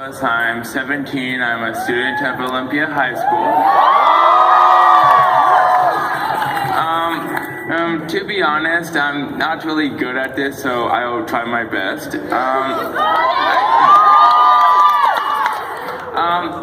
I'm 17. I'm a student of Olympia High School. To be honest, I'm not really good at this, so I will try my best.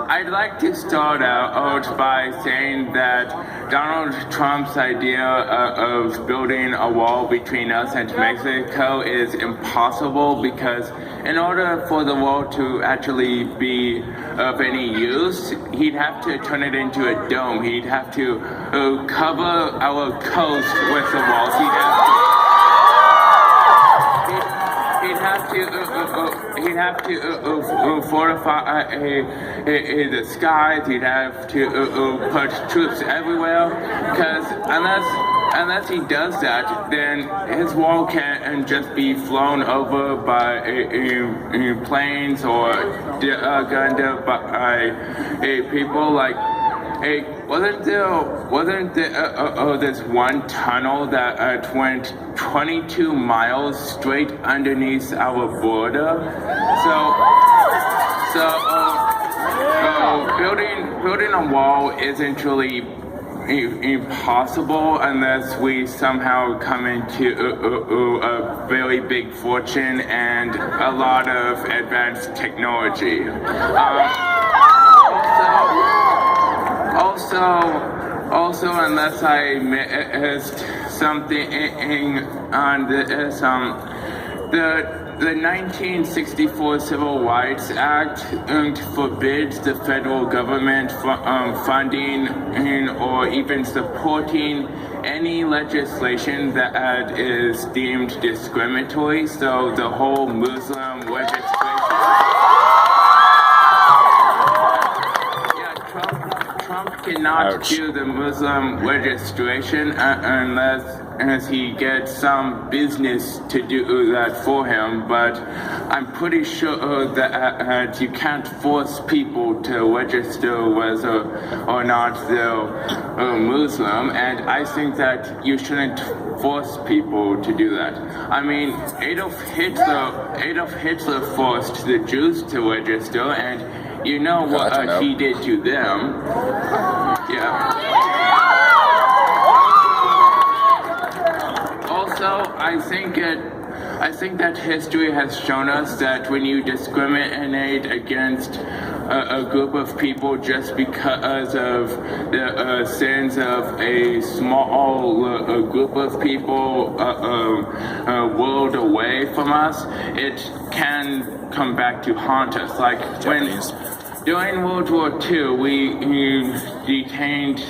I'd like to start out by saying that Donald Trump's idea of building a wall between us and Mexico is impossible, because in order for the wall to actually be of any use, he'd have to turn it into a dome. He'd have to cover our coast with the walls. He'd have to fortify the skies. He'd have to put troops everywhere, because unless he does that, then his wall can just be flown over by planes or gunned by people. Like, wasn't there this one tunnel that went 22 miles straight underneath our border? So building a wall isn't really impossible unless we somehow come into a very big fortune and a lot of advanced technology. Also, unless I missed something on this, the 1964 Civil Rights Act forbids the federal government from funding or even supporting any legislation that is deemed discriminatory. So the whole Muslim registration. Trump cannot do the Muslim registration unless he gets some business to do that for him. But I'm pretty sure that you can't force people to register whether or not they're Muslim, and I think that you shouldn't force people to do that. I mean, Adolf Hitler forced the Jews to register, and you know what he did to them. Yeah. Also, I think that history has shown us that when you discriminate against a group of people just because of the sins of a small group of people a world away from us, it can come back to haunt us. Like during World War II, we detained,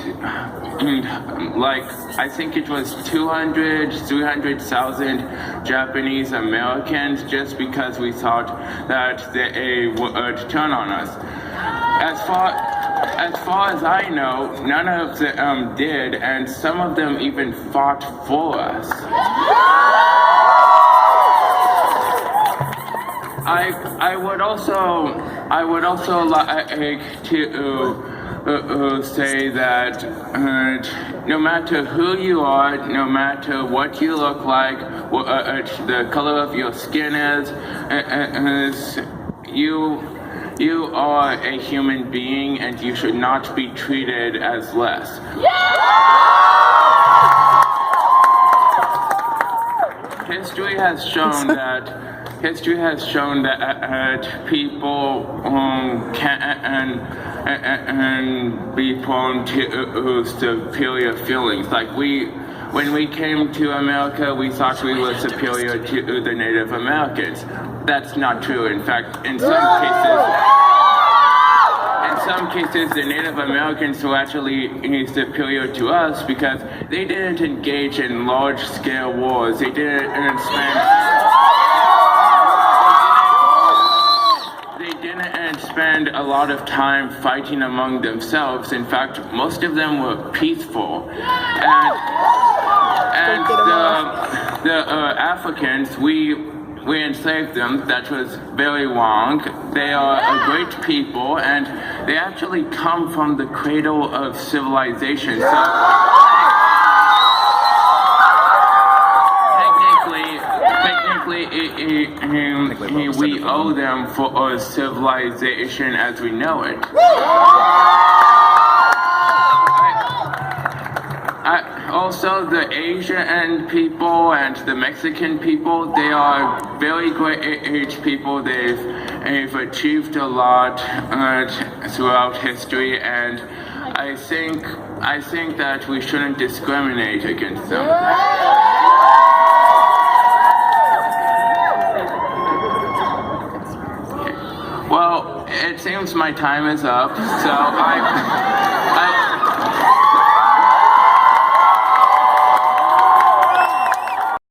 I think it was 300,000 Japanese Americans just because we thought that they would turn on us. As far as I know, none of them did, and some of them even fought for us. I would also like to say that no matter who you are, no matter what you look like, what the color of your skin is, you are a human being, and you should not be treated as less. History has shown that people can be prone to superior feelings. Like when we came to America, we thought we were superior to the Native Americans. That's not true. In fact, in some cases, the Native Americans were actually superior to us because they didn't engage in large-scale wars. They didn't spend a lot of time fighting among themselves. In fact, most of them were peaceful. And the Africans, we enslaved them. That was very wrong. They are a great people, and they actually come from the cradle of civilization. So technically, actually, we owe them for a civilization as we know it. Also, the Asian people and the Mexican people, they are very great people. They've achieved a lot throughout history, and I think that we shouldn't discriminate against them. Well, it seems my time is up, so